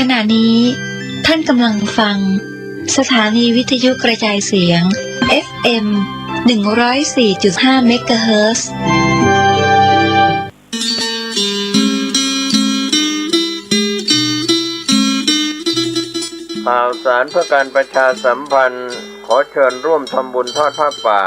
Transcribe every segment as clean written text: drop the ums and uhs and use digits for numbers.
ขณะนี้ท่านกำลังฟังสถานีวิทยุกระจายเสียง FM 104.5 เมกะเฮิรตซ์ข่าวสารเพื่อการประชาสัมพันธ์ขอเชิญร่วมทำบุญทอดผ้าป่า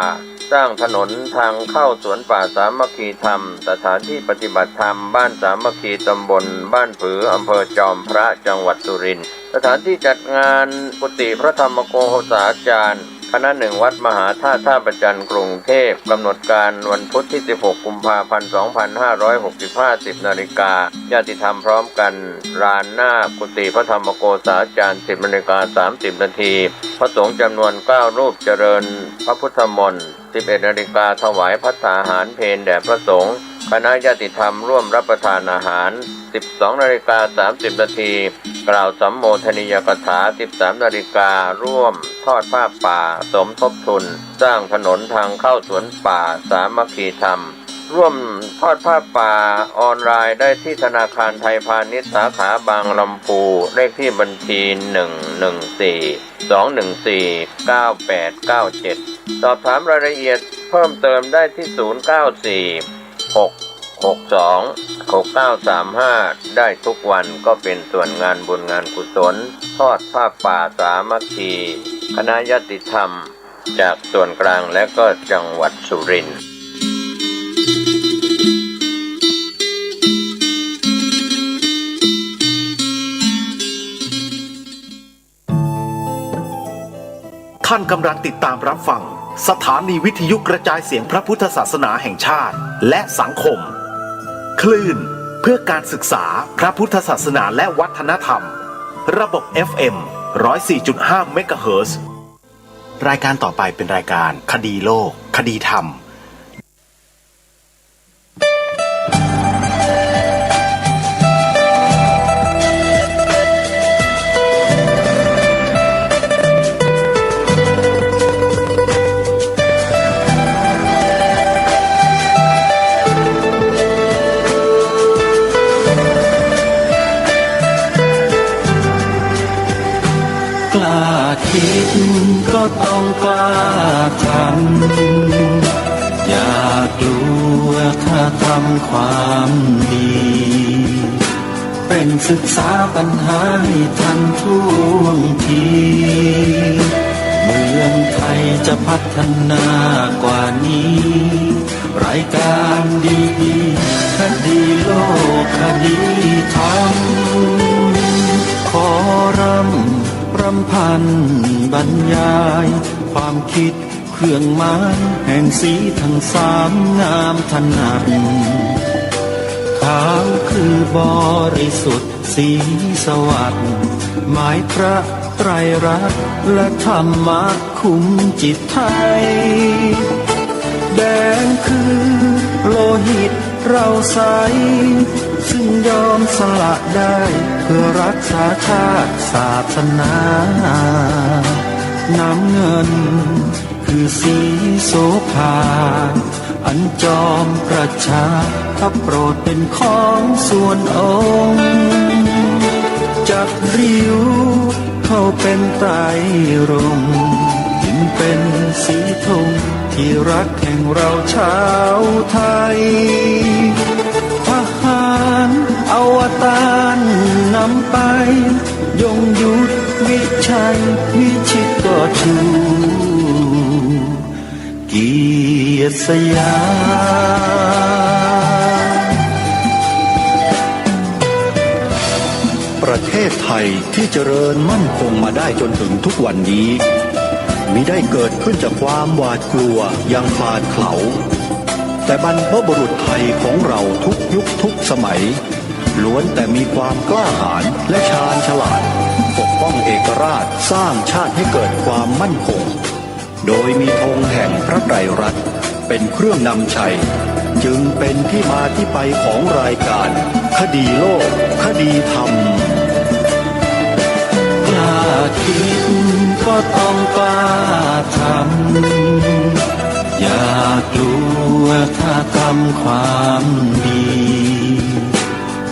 สร้างถนนทางเข้าสวนป่าสามัคคีธรรมสถานที่ปฏิบัติธรรมบ้านสามัคคีตำบลบ้านผืออำเภอจอมพระจังหวัดสุรินทร์สถานที่จัดงานกุฏิพระธรรมโกษาจารย์คณะหนึ่งวัดมหาธาตุท่าประจันกรุงเทพกำหนดการวันพุธที่16 กุมภาพันธ์ 2565 10 นาฬิกาญาติธรรมพร้อมกันลานหน้ากุฏิพระธรรมโกษาจารย์ 10 นาฬิกา 30 นาทีพระสงฆ์จำนวน 9 รูปเจริญพระพุทธมนต์ 11 นาฬิกาถวายภัตตาหารเพลแด่พระสงฆ์คณะญาติธรรมร่วมรับประทานอาหาร 12 นาฬิกา 30 นาทีกล่าวสัมโมทนียกถา 13 นาฬิการ่วมทอดผ้าป่าสมทบทุนสร้างถนนทางเข้าสวนป่าสามัคคีธรรมร่วมทอดผ้าป่าออนไลน์ได้ที่ธนาคารไทยพาณิชย์สาขาบางลำพูเลขที่บัญชี114-214-9897สอบถามรายละเอียดเพิ่มเติมได้ที่0946626935ได้ทุกวันก็เป็นส่วนงานบุญงานกุศลทอดผ้าป่าสามัคคีคณะญาติธรรมจากส่วนกลางและก็จังหวัดสุรินทร์ท่านกำลังติดตามรับฟังสถานีวิทยุกระจายเสียงพระพุทธศาสนาแห่งชาติและสังคมคลื่นเพื่อการศึกษาพระพุทธศาสนาและวัฒนธรรมระบบ FM 104.5 เมกะเฮิรตซ์รายการต่อไปเป็นรายการคดีโลกคดีธรรมคิดก็ต้องกล้าทำอย่ากลัวถ้าทำความดีเป็นศึกษาปัญหาให้ทันท่วงทีเมืองไทยจะพัฒนากว่านี้รายการดีๆคดีโลกคดีธรรมขอรำพันบรรยายความคิดเครื่องหมายแห่งสีทั้งสามงามถนัดขาวคือบริสุทธิ์สีสวัสดิ์หมายพระไตรรัตน์และธรรมะคุ้มจิตไทยแดงคือโลหิตเราใสซึ่งยอมสละได้เพื่อรักษาชาติศาสนาน้ำเงินคือสีโสภาอันจอมประชาพระโปรดเป็นของส่วนองค์จับริ้วเข้าเป็นไตรรงค์จึงเป็นสีธงที่รักแห่งเราชาวไทยทหารอวตารนำไปยงยุทธวิชัยวิชิตก็ชูเกียรติสยามประเทศไทยที่เจริญมั่นคงมาได้จนถึงทุกวันนี้มิได้เกิดขึ้นจากความหวาดกลัวอย่างคลาดเขลาแต่บรรพบุรุษไทยของเราทุกยุคทุกสมัยล้วนแต่มีความกล้าหาญและชาญฉลาดปกป้องเอกราชสร้างชาติให้เกิดความมั่นคงโดยมีธงแห่งพระไตรรัตน์เป็นเครื่องนำชัยจึงเป็นที่มาที่ไปของรายการคดีโลกคดีธรรมกล้าคิดก็ต้องกล้าทำอย่ากลัวถ้าทำความดี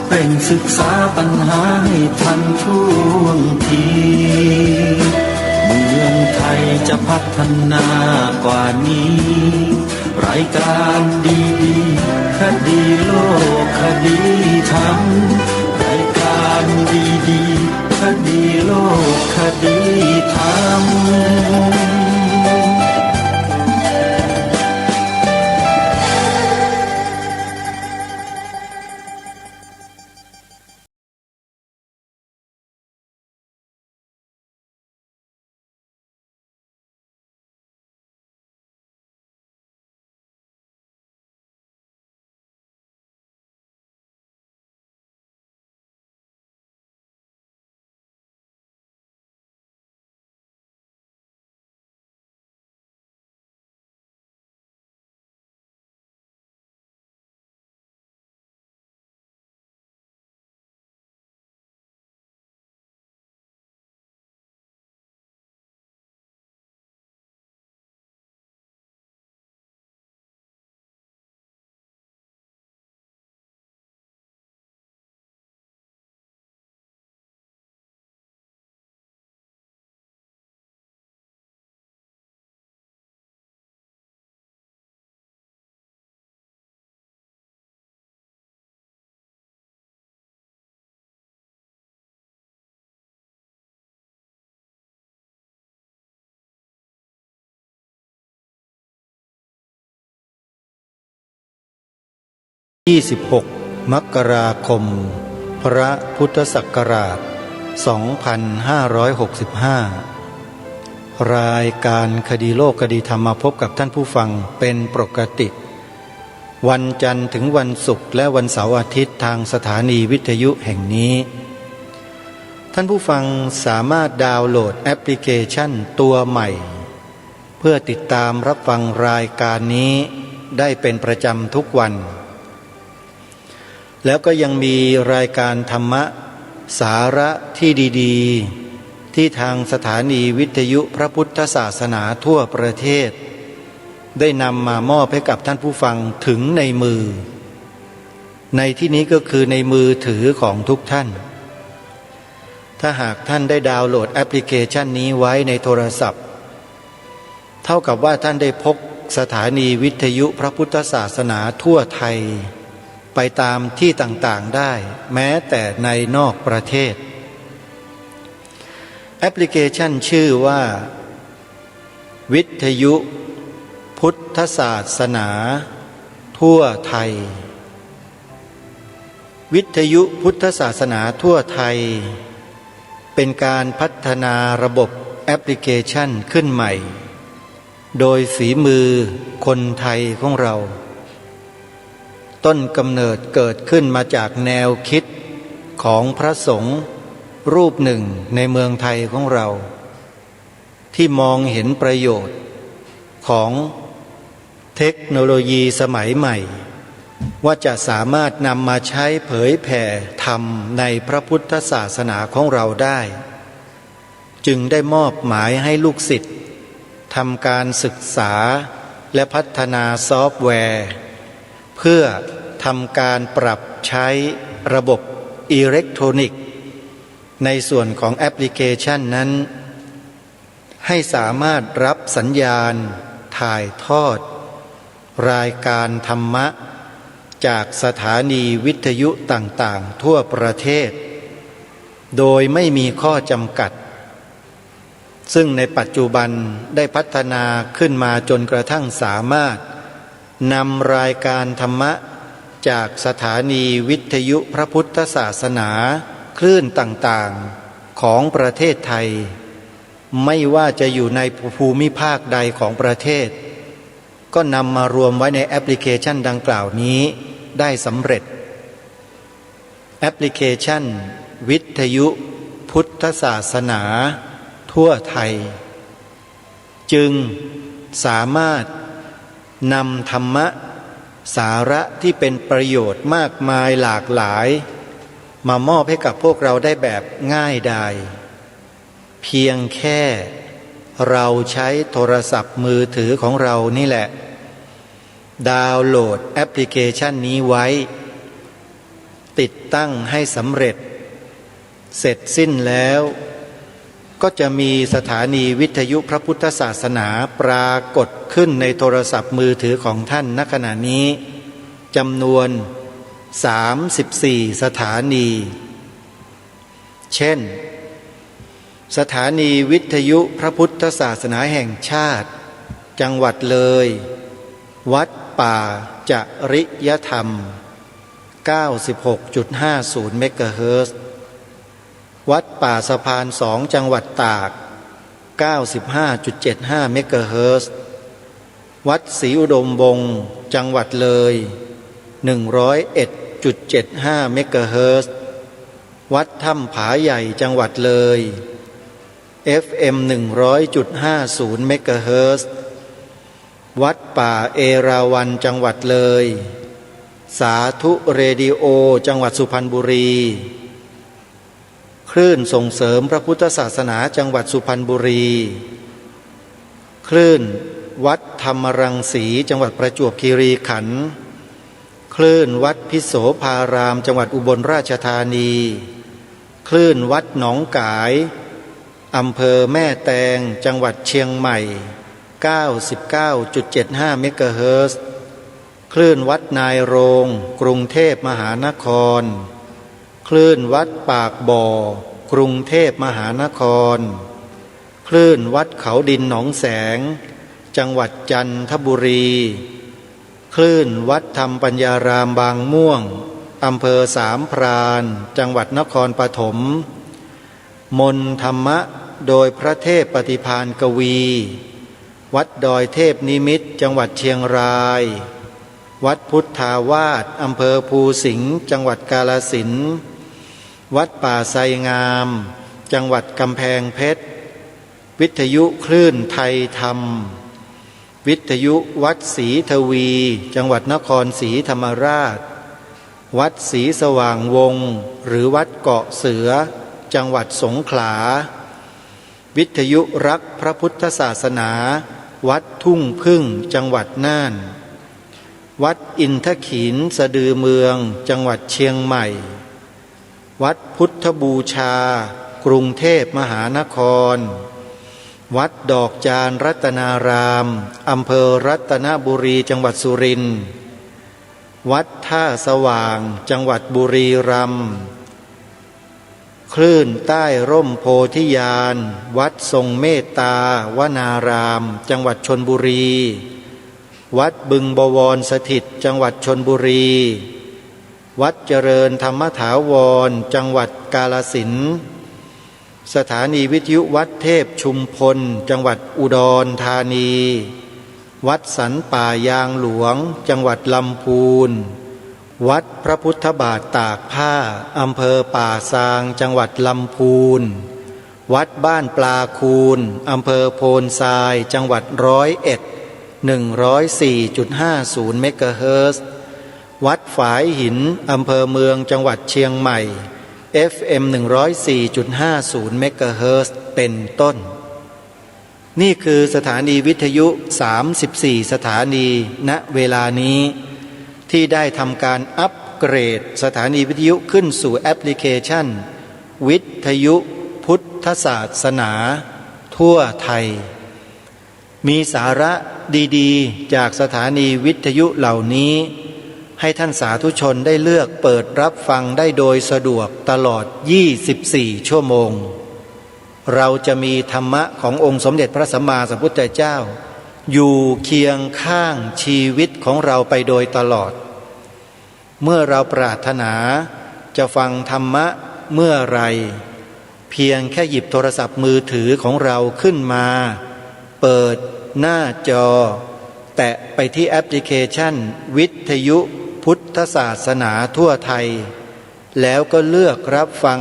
เร่งศึกษาปัญหาให้ทันท่วงทีเมืองไทยจะพัฒนากว่านี้รายการดีๆคดีโลกคดีธรรมรายการดีๆคดีโลกคดีธรรม26 มกราคม พระพุทธศักราช 2565 รายการคดีโลกคดีธรรมมาพบกับท่านผู้ฟังเป็นปกติ วันจันทร์ถึงวันศุกร์และวันเสาร์อาทิตย์ทางสถานีวิทยุแห่งนี้ ท่านผู้ฟังสามารถดาวน์โหลดแอปพลิเคชันตัวใหม่เพื่อติดตามรับฟังรายการนี้ได้เป็นประจำทุกวันแล้วก็ยังมีรายการธรรมะสาระที่ดีๆที่ทางสถานีวิทยุพระพุทธศาสนาทั่วประเทศได้นำมามอบให้กับท่านผู้ฟังถึงในมือในที่นี้ก็คือในมือถือของทุกท่านถ้าหากท่านได้ดาวน์โหลดแอปพลิเคชันนี้ไว้ในโทรศัพท์เท่ากับว่าท่านได้พกสถานีวิทยุพระพุทธศาสนาทั่วไทยไปตามที่ต่างๆได้แม้แต่ในนอกประเทศแอปพลิเคชันชื่อว่าวิทยุพุทธศาสนาทั่วไทยวิทยุพุทธศาสนาทั่วไทยเป็นการพัฒนาระบบแอปพลิเคชันขึ้นใหม่โดยฝีมือคนไทยของเราต้นกำเนิดเกิดขึ้นมาจากแนวคิดของพระสงฆ์รูปหนึ่งในเมืองไทยของเราที่มองเห็นประโยชน์ของเทคโนโลยีสมัยใหม่ว่าจะสามารถนำมาใช้เผยแผ่ธรรมในพระพุทธศาสนาของเราได้จึงได้มอบหมายให้ลูกศิษย์ทำการศึกษาและพัฒนาซอฟต์แวร์เพื่อทำการปรับใช้ระบบอิเล็กทรอนิกส์ในส่วนของแอปพลิเคชันนั้นให้สามารถรับสัญญาณถ่ายทอดรายการธรรมะจากสถานีวิทยุต่างๆทั่วประเทศโดยไม่มีข้อจำกัดซึ่งในปัจจุบันได้พัฒนาขึ้นมาจนกระทั่งสามารถนำรายการธรรมะจากสถานีวิทยุพระพุทธศาสนาคลื่นต่างๆของประเทศไทยไม่ว่าจะอยู่ในภูมิภาคใดของประเทศก็นำมารวมไว้ในแอปพลิเคชันดังกล่าวนี้ได้สำเร็จแอปพลิเคชันวิทยุพุทธศาสนาทั่วไทยจึงสามารถนำธรรมะสาระที่เป็นประโยชน์มากมายหลากหลายมามอบให้กับพวกเราได้แบบง่ายดายเพียงแค่เราใช้โทรศัพท์มือถือของเรานี่แหละดาวน์โหลดแอปพลิเคชันนี้ไว้ ติดตั้งให้สำเร็จเสร็จสิ้นแล้วก็จะมีสถานีวิทยุพระพุทธศาสนาปรากฏขึ้นในโทรศัพท์มือถือของท่านณขณะนี้จำนวน34สถานีเช่นสถานีวิทยุพระพุทธศาสนาแห่งชาติจังหวัดเลยวัดป่าจริยธรรม 96.50 เมกะเฮิรตซ์วัดป่าสะพาน2จังหวัดตาก 95.75 เมกะเฮิรตซ์วัดศรีอุดมวงศ์จังหวัดเลย 101.75 เมกะเฮิรตซ์วัดถ้ำผาใหญ่จังหวัดเลย FM 100.50 เมกะเฮิรตซ์วัดป่าเอราวัณจังหวัดเลยสาธุเรดิโอจังหวัดสุพรรณบุรีคลื่นส่งเสริมพระพุทธศาสนาจังหวัดสุพรรณบุรีคลื่นวัดธรรมรังสีจังหวัดประจวบคีรีขันธ์คลื่นวัดพิโสภารามจังหวัดอุบลราชธานีคลื่นวัดหนองกายอำเภอแม่แตงจังหวัดเชียงใหม่ 99.75 เมกะเฮิรตซ์คลื่นวัดนายโรงกรุงเทพมหานครคลื่นวัดปากบ่อกรุงเทพมหานครคลื่นวัดเขาดินหนองแสงจังหวัดจันทบุรีคลื่นวัดธรรมปัญญารามบางม่วงอำเภอสามพรานจังหวัดนครปฐมมนต์ธรรมะโดยพระเทพปฏิภาณกวีวัดดอยเทพนิมิตรจังหวัดเชียงรายวัดพุทธาวาสอำเภอภูสิงห์จังหวัดกาฬสินธุ์วัดป่าไทรงามจังหวัดกำแพงเพชรวิทยุคลื่นไทยธรรมวิทยุวัดศรีทวีจังหวัดนครศรีธรรมราชวัดศรีสว่างวงศ์หรือวัดเกาะเสือจังหวัดสงขลาวิทยุรักพระพุทธศาสนาวัดทุ่งพึ่งจังหวัดน่านวัดอินทขีฬสะดือเมืองจังหวัดเชียงใหม่วัดพุทธบูชากรุงเทพมหานครวัดดอกจานรัตนารามอำเภอรัตนบุรีจังหวัดสุรินทร์วัดท่าสว่างจังหวัดบุรีรัมย์คลื่นใต้ร่มโพธิญาณวัดทรงเมตตาวนารามจังหวัดชลบุรีวัดบึงบวรสถิตจังหวัดชลบุรีวัดเจริญธรรมถาวรจังหวัดกาฬสินธุ์สถานีวิทยุวัดเทพชุมพลจังหวัดอุดรธานีวัดสันป่ายางหลวงจังหวัดลำพูนวัดพระพุทธบาทตากผ้าอำเภอป่าซางจังหวัดลำพูนวัดบ้านปลาคูนอำเภอโพนทรายจังหวัด101 104.50 เมกะเฮิรตซ์วัดฝายหินอำเภอเมืองจังหวัดเชียงใหม่ FM 104.50 เมกะเฮิรตซ์เป็นต้นนี่คือสถานีวิทยุ34สถานีณเวลานี้ที่ได้ทำการอัปเกรดสถานีวิทยุขึ้นสู่แอปพลิเคชันวิทยุพุทธศาสนาทั่วไทยมีสาระดีๆจากสถานีวิทยุเหล่านี้ให้ท่านสาธุชนได้เลือกเปิดรับฟังได้โดยสะดวกตลอด24ชั่วโมงเราจะมีธรรมะขององค์สมเด็จพระสัมมาสัมพุทธเจ้าอยู่เคียงข้างชีวิตของเราไปโดยตลอดเมื่อเราปรารถนาจะฟังธรรมะเมื่อไรเพียงแค่หยิบโทรศัพท์มือถือของเราขึ้นมาเปิดหน้าจอแตะไปที่แอปพลิเคชันวิทยุพุทธศาสนาทั่วไทยแล้วก็เลือกรับฟัง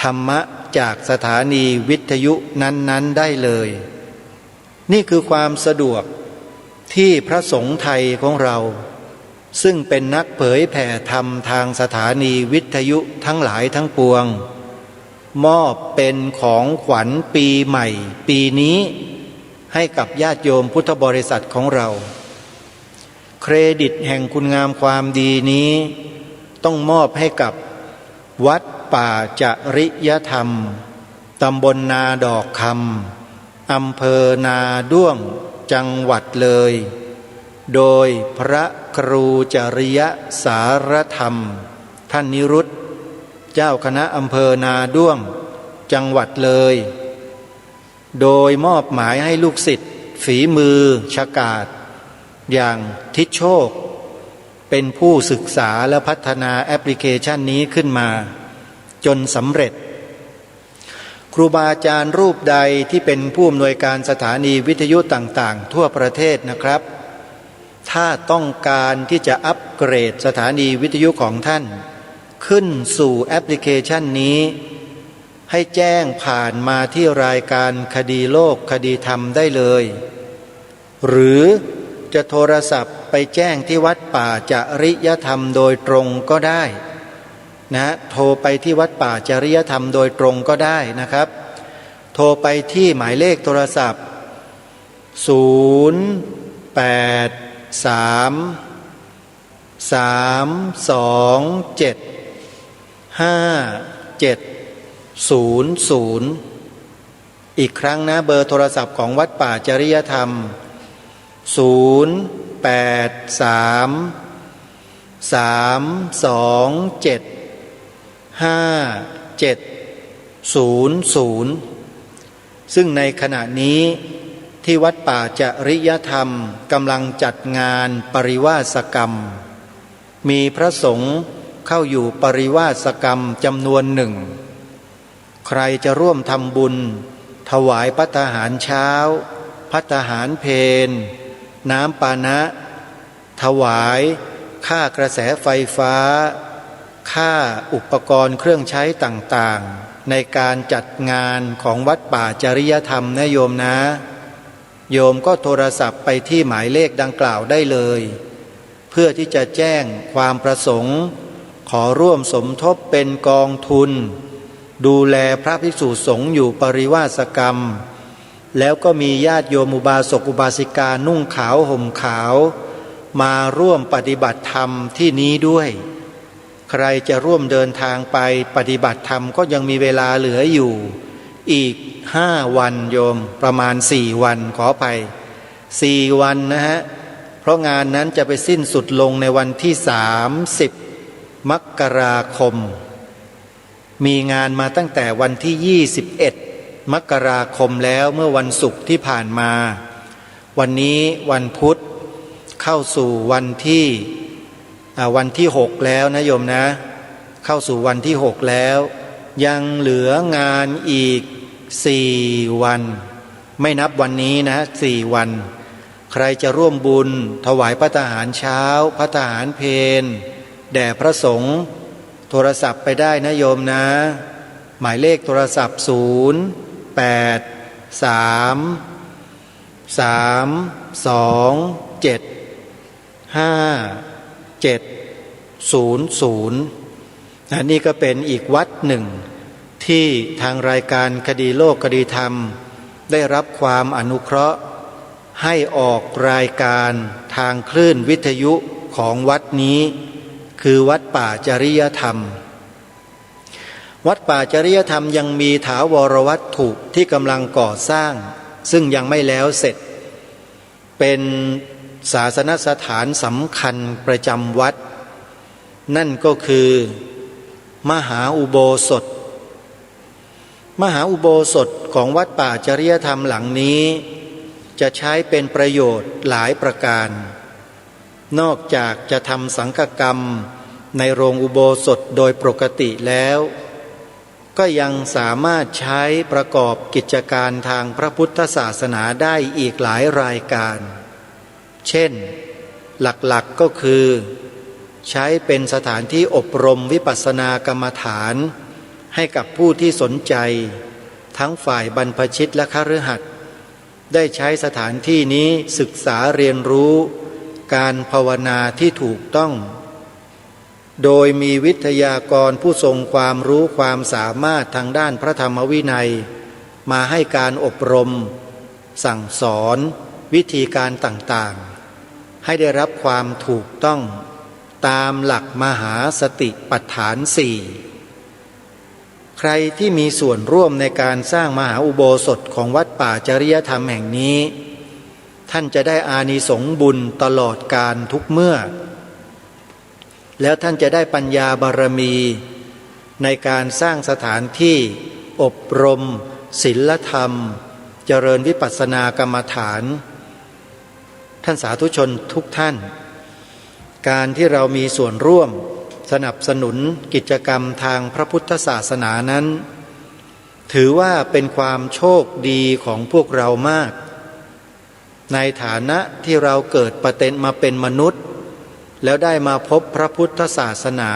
ธรรมะจากสถานีวิทยุนั้นๆได้เลยนี่คือความสะดวกที่พระสงฆ์ไทยของเราซึ่งเป็นนักเผยแผ่ธรรมทางสถานีวิทยุทั้งหลายทั้งปวงมอบเป็นของขวัญปีใหม่ปีนี้ให้กับญาติโยมพุทธบริษัทของเราเครดิตแห่งคุณงามความดีนี้ ต้องมอบให้กับวัดป่าจริยธรรมตำบลนาดอกคำอำเภอนาด้วงจังหวัดเลยโดยพระครูจริยสารธรรมท่านนิรุตเจ้าคณะอำเภอนาด้วงจังหวัดเลยโดยมอบหมายให้ลูกศิษย์ฝีมือฉกาจอย่างทิศโชคเป็นผู้ศึกษาและพัฒนาแอปพลิเคชันนี้ขึ้นมาจนสำเร็จครูบาอาจารย์รูปใดที่เป็นผู้อำนวยการสถานีวิทยุต่างๆทั่วประเทศนะครับถ้าต้องการที่จะอัปเกรดสถานีวิทยุของท่านขึ้นสู่แอปพลิเคชันนี้ให้แจ้งผ่านมาที่รายการคดีโลกคดีธรรมได้เลยหรือจะโทรศัพท์ไปแจ้งที่วัดป่าจริยธรรมโดยตรงก็ได้นะโทรไปที่วัดป่าจริยธรรมโดยตรงก็ได้นะครับโทรไปที่หมายเลขโทรศัพท์083-327-5700อีกครั้งนะเบอร์โทรศัพท์ของวัดป่าจริยธรรม083-327-5700ซึ่งในขณะนี้ที่วัดป่าจริยธรรมกำลังจัดงานปริวาสกรรมมีพระสงฆ์เข้าอยู่ปริวาสกรรมจำนวนหนึ่งใครจะร่วมทำบุญถวายภัตตาหารเช้าภัตตาหารเพลน้ำปานะถวายค่ากระแสไฟฟ้าค่าอุปกรณ์เครื่องใช้ต่างๆในการจัดงานของวัดป่าจริยธรรมนะโยมนะโยมก็โทรศัพท์ไปที่หมายเลขดังกล่าวได้เลยเพื่อที่จะแจ้งความประสงค์ขอร่วมสมทบเป็นกองทุนดูแลพระภิกษุสงฆ์อยู่ปริวาสกรรมแล้วก็มีญาติโยมอุบาสกอุบาสิกานุ่งขาวห่มขาวมาร่วมปฏิบัติธรรมที่นี้ด้วยใครจะร่วมเดินทางไปปฏิบัติธรรมก็ยังมีเวลาเหลืออยู่อีก5 วันโยมประมาณ4 วันขอไป4 วันนะฮะเพราะงานนั้นจะไปสิ้นสุดลงในวันที่30 มกราคมมีงานมาตั้งแต่วันที่21 มกราคมแล้วเมื่อวันศุกร์ที่ผ่านมาวันนี้วันพุธเข้าสู่วันที่6แล้วนะโยมนะเข้าสู่วันที่6แล้วยังเหลืองานอีก4 วันไม่นับวันนี้นะ4 วันใครจะร่วมบุญถวายภัตตาหารเช้าภัตตาหารเพลแด่พระสงฆ์โทรศัพท์ไปได้นะโยมนะหมายเลขโทรศัพท์083-327-5700อันนี้ก็เป็นอีกวัดหนึ่งที่ทางรายการคดีโลกคดีธรรมได้รับความอนุเคราะห์ให้ออกรายการทางคลื่นวิทยุของวัดนี้คือวัดป่าจริยธรรมวัดป่าจริยธรรมยังมีถาวรวัตถุที่กำลังก่อสร้างซึ่งยังไม่แล้วเสร็จเป็นศาสนสถานสำคัญประจำวัดนั่นก็คือมหาอุโบสถของวัดป่าจริยธรรมหลังนี้จะใช้เป็นประโยชน์หลายประการนอกจากจะทำสังฆกรรมในโรงอุโบสถโดยปกติแล้วก็ยังสามารถใช้ประกอบกิจการทางพระพุทธศาสนาได้อีกหลายรายการเช่นหลักๆก็คือใช้เป็นสถานที่อบรมวิปัสสนากรรมฐานให้กับผู้ที่สนใจทั้งฝ่ายบรรพชิตและคฤหัสถ์ได้ใช้สถานที่นี้ศึกษาเรียนรู้การภาวนาที่ถูกต้องโดยมีวิทยากรผู้ทรงความรู้ความสามารถทางด้านพระธรรมวินัยมาให้การอบรมสั่งสอนวิธีการต่างๆให้ได้รับความถูกต้อง ตามหลักมหาสติปัฏฐานสี่ใครที่มีส่วนร่วมในการสร้างมหาอุโบสถของวัดป่าจริยธรรมแห่งนี้ท่านจะได้อานิสงส์บุญตลอดกาลทุกเมื่อแล้วท่านจะได้ปัญญาบารมีในการสร้างสถานที่อบรมศีลธรรมเจริญวิปัสสนากรรมฐานท่านสาธุชนทุกท่านการที่เรามีส่วนร่วมสนับสนุนกิจกรรมทางพระพุทธศาสนานั้นถือว่าเป็นความโชคดีของพวกเรามากในฐานะที่เราเกิดมาเป็นมนุษย์แล้วได้มาพบพระพุทธศาสนา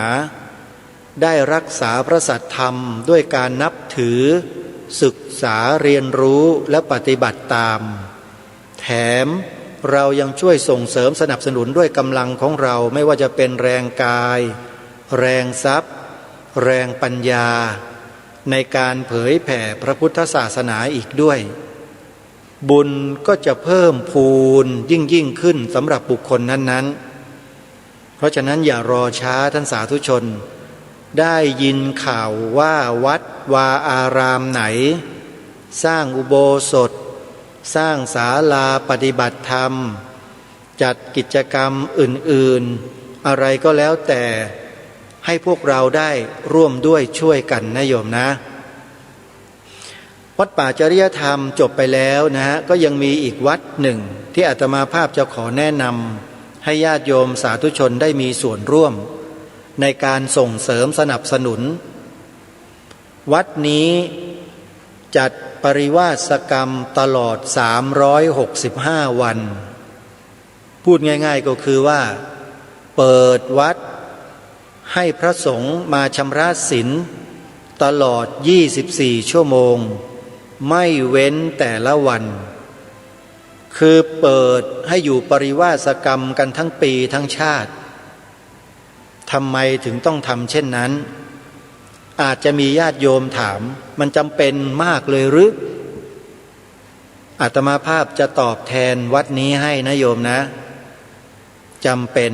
ได้รักษาพระสัทธรรมด้วยการนับถือศึกษาเรียนรู้และปฏิบัติตามแถมเรายังช่วยส่งเสริมสนับสนุนด้วยกำลังของเราไม่ว่าจะเป็นแรงกายแรงทรัพย์แรงปัญญาในการเผยแผ่พระพุทธศาสนาอีกด้วยบุญก็จะเพิ่มพูนยิ่งขึ้นสำหรับบุคคลนั้นๆเพราะฉะนั้นอย่ารอช้าท่านสาธุชนได้ยินข่าวว่าวัดวาอารามไหนสร้างอุโบสถสร้างศาลาปฏิบัติธรรมจัดกิจกรรมอื่นๆอะไรก็แล้วแต่ให้พวกเราได้ร่วมด้วยช่วยกันนะโยมนะวัดป่าจริยธรรมจบไปแล้วนะฮะก็ยังมีอีกวัดหนึ่งที่อาตมาภาพจะขอแนะนำให้ญาติโยมสาธุชนได้มีส่วนร่วมในการส่งเสริมสนับสนุนวัดนี้จัดปริวาสกรรมตลอด365วันพูดง่ายๆก็คือว่าเปิดวัดให้พระสงฆ์มาชำระศีลตลอด24ชั่วโมงไม่เว้นแต่ละวันคือเปิดให้อยู่ปริวาสกรรมกันทั้งปีทั้งชาติทำไมถึงต้องทำเช่นนั้นอาจจะมีญาติโยมถามมันจำเป็นมากเลยหรืออาตมาภาพจะตอบแทนวัดนี้ให้นะโยมนะจำเป็น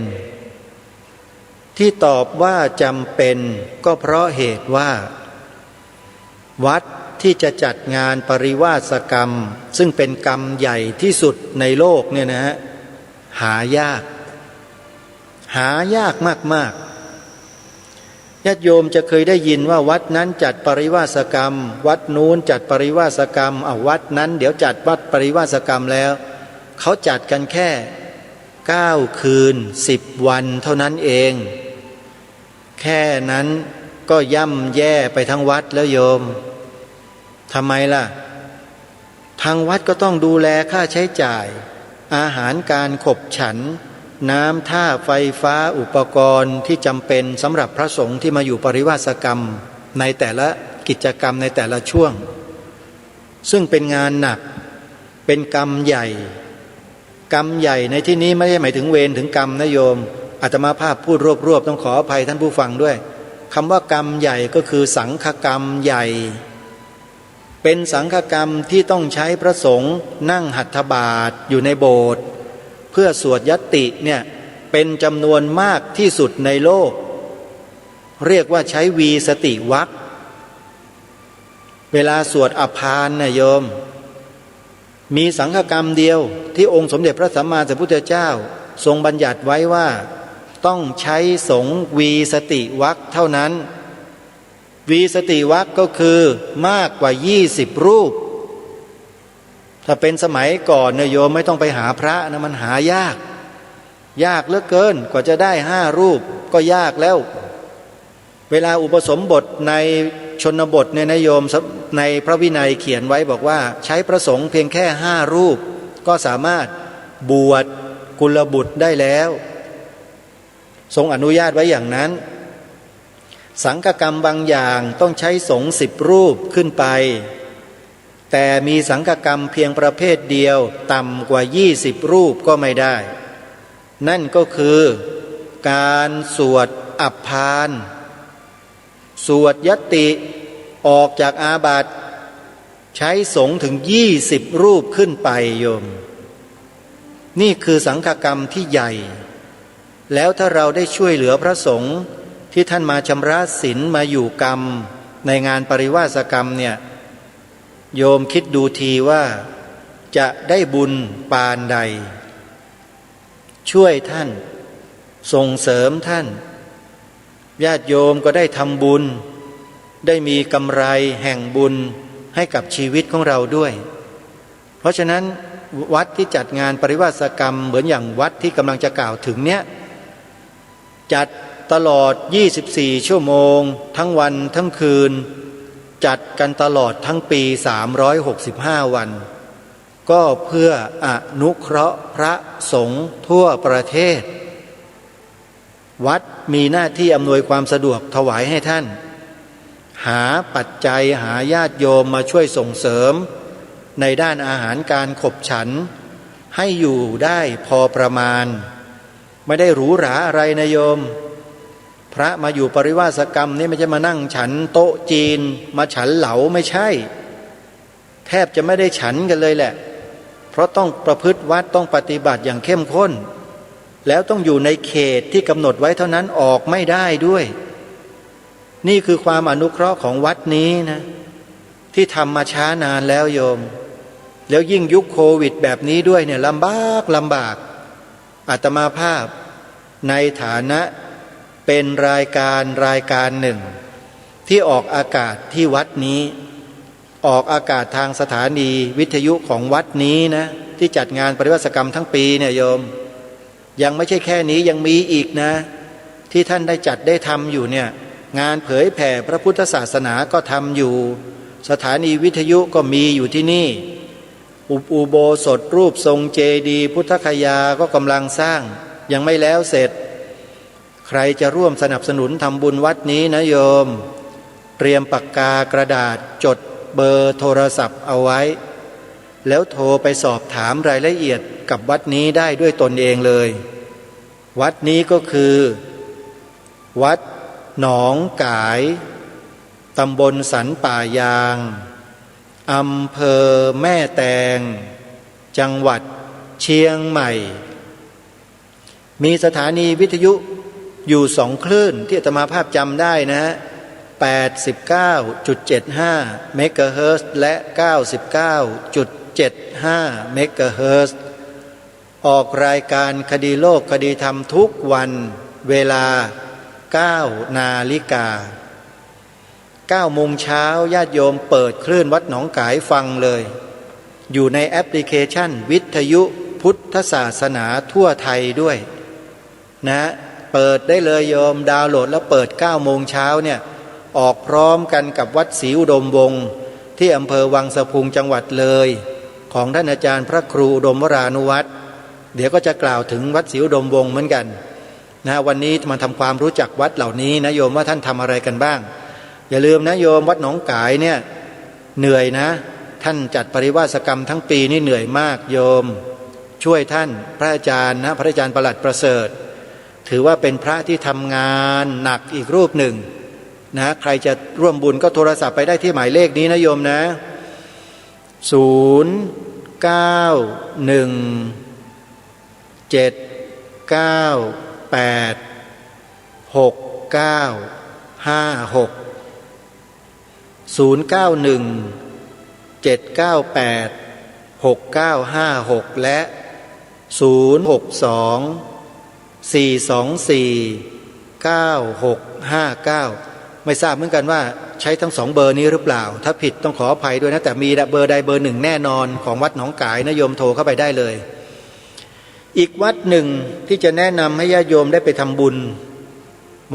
ที่ตอบว่าจำเป็นก็เพราะเหตุว่าวัดที่จะจัดงานปริวาสกรรมซึ่งเป็นกรรมใหญ่ที่สุดในโลกเนี่ยนะฮะหายากมากๆญาติโยมจะเคยได้ยินว่าวัดนั้นจัดปริวาสกรรมวัดนู้นจัดปริวาสกรรมวัดนั้นเดี๋ยวจัดวัดปริวาสกรรมแล้วเขาจัดกันแค่9 คืน10 วันเท่านั้นเองแค่นั้นก็ย่ำแย่ไปทั้งวัดแล้วโยมทำไมล่ะทางวัดก็ต้องดูแลค่าใช้จ่ายอาหารการขบฉันน้ำท่าไฟฟ้าอุปกรณ์ที่จำเป็นสำหรับพระสงฆ์ที่มาอยู่ปริวาสกรรมในแต่ละกิจกรรมในแต่ละช่วงซึ่งเป็นงานหนักเป็นกรรมใหญ่ในที่นี้ไม่ได้หมายถึงเวรถึงกรรมนะโยมอาตมาภาพพูดรวบๆต้องขออภัยท่านผู้ฟังด้วยคำว่ากรรมใหญ่ก็คือสังฆกรรมใหญ่เป็นสังฆกรรมที่ต้องใช้พระสงฆ์นั่งหัตถบาตอยู่ในโบสถ์เพื่อสวดยัตติเนี่ยเป็นจำนวนมากที่สุดในโลกเรียกว่าใช้วีสติวรรคเวลาสวดอภานนะโยมมีสังฆกรรมเดียวที่องค์สมเด็จพระสัมมาสัมพุทธเจ้าทรงบัญญัติไว้ว่าต้องใช้สงฆ์วีสติวรรคเท่านั้นวีสติวรรคก็คือมากกว่า20 รูปถ้าเป็นสมัยก่อนเนี่ยโยมไม่ต้องไปหาพระนะมันหายากเหลือเกินกว่าจะได้5 รูปก็ยากแล้วเวลาอุปสมบทในชนบทเนี่ยนะโยมในพระวินัยเขียนไว้บอกว่าใช้พระสงฆ์เพียงแค่5 รูปก็สามารถบวชกุลบุตรได้แล้วทรงอนุญาตไว้อย่างนั้นสังฆกรรมบางอย่างต้องใช้สงฆ์10 รูปขึ้นไปแต่มีสังฆกรรมเพียงประเภทเดียวต่ำกว่า20 รูปก็ไม่ได้นั่นก็คือการสวดอัปพานสวดยัตติออกจากอาบัติใช้สงฆ์ถึง20 รูปขึ้นไปโยมนี่คือสังฆกรรมที่ใหญ่ แล้วถ้าเราได้ช่วยเหลือพระสงฆ์ที่ท่านมาชำระศีลมาอยู่กรรมในงานปริวาสกรรมเนี่ยโยมคิดดูทีว่าจะได้บุญปานใดช่วยท่านส่งเสริมท่านญาติโยมก็ได้ทำบุญได้มีกำไรแห่งบุญให้กับชีวิตของเราด้วยเพราะฉะนั้นวัดที่จัดงานปริวาสกรรมเหมือนอย่างวัดที่กำลังจะกล่าวถึงเนี้ยจัดตลอด24ชั่วโมงทั้งวันทั้งคืนจัดกันตลอดทั้งปี365วันก็เพื่ออนุเคราะห์พระสงฆ์ทั่วประเทศวัดมีหน้าที่อำนวยความสะดวกถวายให้ท่านหาปัจจัยหาญาติโยมมาช่วยส่งเสริมในด้านอาหารการขบฉันให้อยู่ได้พอประมาณไม่ได้หรูหราอะไรนะโยมพระมาอยู่ปริวาสกรรมนี่ไม่ใช่มานั่งฉันโต๊ะจีนมาฉันเหลาไม่ใช่แทบจะไม่ได้ฉันกันเลยแหละเพราะต้องประพฤติวัดต้องปฏิบัติอย่างเข้มข้นแล้วต้องอยู่ในเขตที่กำหนดไว้เท่านั้นออกไม่ได้ด้วยนี่คือความอนุเคราะห์ของวัดนี้นะที่ทำมาช้านานแล้วโยมแล้วยิ่งยุคโควิดแบบนี้ด้วยเนี่ยลำบากอาตมาภาพในฐานะเป็นรายการหนึ่งที่ออกอากาศที่วัดนี้ออกอากาศทางสถานีวิทยุของวัดนี้นะที่จัดงานปริวาสกรรมทั้งปีเนี่ยโยมยังไม่ใช่แค่นี้ยังมีอีกนะที่ท่านได้จัดได้ทำอยู่เนี่ยงานเผยแผ่พระพุทธศาสนาก็ทำอยู่สถานีวิทยุก็มีอยู่ที่นี่อุโบสถรูปทรงเจดีย์พุทธคยาก็กำลังสร้างยังไม่แล้วเสร็จใครจะร่วมสนับสนุนทำบุญวัดนี้นะโยมเตรียมปากกากระดาษจดเบอร์โทรศัพท์เอาไว้แล้วโทรไปสอบถามรายละเอียดกับวัดนี้ได้ด้วยตนเองเลยวัดนี้ก็คือวัดหนองกายตำบลสันป่ายางอำเภอแม่แตงจังหวัดเชียงใหม่มีสถานีวิทยุอยู่2คลื่นที่อาตมาภาพจำได้นะ 89.75 เมกะเฮิรตซ์และ 99.75 เมกะเฮิรตซ์ออกรายการคดีโลกคดีธรรมทุกวันเวลา 9 นาฬิกา 9 โมงเช้าญาติโยมเปิดคลื่นวัดหนองกายฟังเลยอยู่ในแอปพลิเคชันวิทยุพุทธศาสนาทั่วไทยด้วยนะเปิดได้เลยโยมดาวน์โหลดแล้วเปิด 9 โมงเช้าเนี่ยออกพร้อมกันกับวัดศรีอุดมวงศ์ที่อำเภอวังสะพุงจังหวัดเลยของท่านอาจารย์พระครูอุดมวรานุวัตรเดี๋ยวก็จะกล่าวถึงวัดศรีอุดมวงศ์เหมือนกันนะวันนี้มาทำความรู้จักวัดเหล่านี้นะโยมว่าท่านทำอะไรกันบ้างอย่าลืมนะโยมวัดหนองกายเนี่ยเหนื่อยนะท่านจัดปริวาสกรรมทั้งปีนี่เหนื่อยมากโยมช่วยท่านพระอาจารย์นะพระอาจารย์ประหลัดประเสริฐถือว่าเป็นพระที่ทำงานหนักอีกรูปหนึ่งนะใครจะร่วมบุญก็โทรศัพท์ไปได้ที่หมายเลขนี้นะโยมนะ091-798-6956 และ 062-424-9659 ไม่ทราบเหมือนกันว่าใช้ทั้ง2เบอร์นี้หรือเปล่าถ้าผิดต้องขออภัยด้วยนะแต่มีเบอร์ใดเบอร์หนึ่งแน่นอนของวัดหนองกายนะโยมโทรเข้าไปได้เลยอีกวัดหนึ่งที่จะแนะนำให้ญาติโยมได้ไปทำบุญ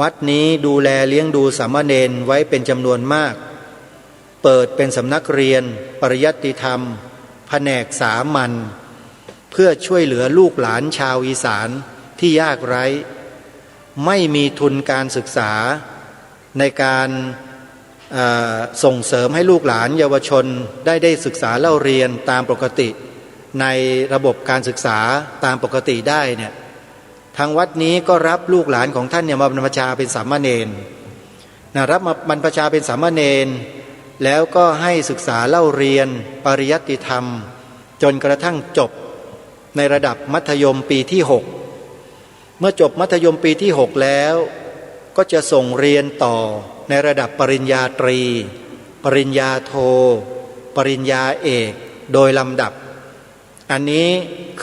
วัดนี้ดูแลเลี้ยงดูสามเณรไว้เป็นจำนวนมากเปิดเป็นสำนักเรียนปริยัติธรรมแผนกสามัญเพื่อช่วยเหลือลูกหลานชาวอีสานที่ยากไร้ไม่มีทุนการศึกษาในการส่งเสริมให้ลูกหลานเยาวชนได้ศึกษาเล่าเรียนตามปกติในระบบการศึกษาตามปกติได้เนี่ยทางวัดนี้ก็รับลูกหลานของท่านเนี่ยมาบรรพชาเป็นสามเณรรับมาบรรพชาเป็นสามเณรแล้วก็ให้ศึกษาเล่าเรียนปริยัติธรรมจนกระทั่งจบในระดับมัธยมปีที่6 เมื่อจบมัธยมปีที่6แล้วก็จะส่งเรียนต่อในระดับปริญญาตรี ปริญญาโท ปริญญาเอกโดยลำดับอันนี้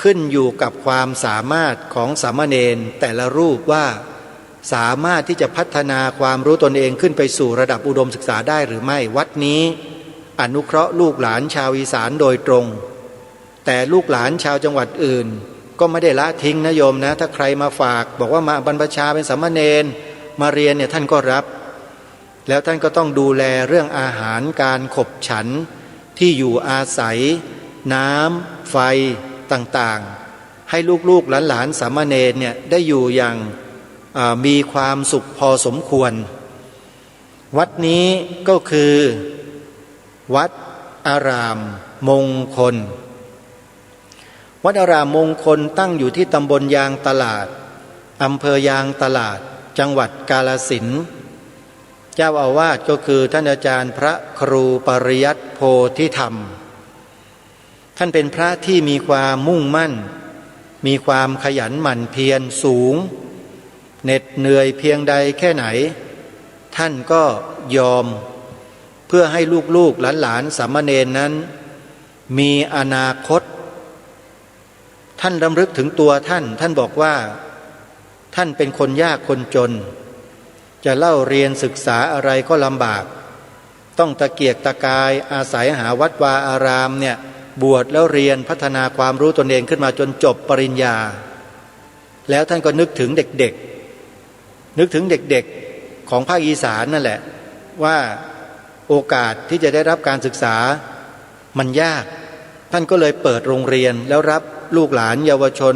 ขึ้นอยู่กับความสามารถของสามเณรแต่ละรูปว่าสามารถที่จะพัฒนาความรู้ตนเองขึ้นไปสู่ระดับอุดมศึกษาได้หรือไม่วัดนี้อนุเคราะห์ลูกหลานชาวอีสานโดยตรงแต่ลูกหลานชาวจังหวัดอื่นก็ไม่ได้ละทิ้งนะโยมนะถ้าใครมาฝากบอกว่ามาบรรพชาเป็นสามเณรมาเรียนเนี่ยท่านก็รับแล้วท่านก็ต้องดูแลเรื่องอาหารการขบฉันที่อยู่อาศัยน้ำไฟต่างๆให้ลูกๆหลานๆสามเณรเนี่ยได้อยู่อย่างมีความสุขพอสมควรวัดนี้ก็คือวัดอารามมงคลวัดอารามมงคลตั้งอยู่ที่ตำบลยางตลาดอำเภอยางตลาดจังหวัดกาฬสินธุ์เจ้าอาวาสก็คือท่านอาจารย์พระครูปริยัติโพธิธรรมท่านเป็นพระที่มีความมุ่งมั่นมีความขยันหมั่นเพียรสูงเหน็ดเหนื่อยเพียงใดแค่ไหนท่านก็ยอมเพื่อให้ลูกๆหลานๆสามเณรนั้นมีอนาคตท่านรำลึกถึงตัวท่านบอกว่าท่านเป็นคนยากคนจนจะเล่าเรียนศึกษาอะไรก็ลำบากต้องตะเกียกตะกายอาศัยหาวัดวาอารามเนี่ยบวชแล้วเรียนพัฒนาความรู้ตนเองขึ้นมาจนจบปริญญาแล้วท่านก็นึกถึงเด็กๆของภาคอีสานนั่นแหละว่าโอกาสที่จะได้รับการศึกษามันยากท่านก็เลยเปิดโรงเรียนแล้วรับลูกหลานเยาวชน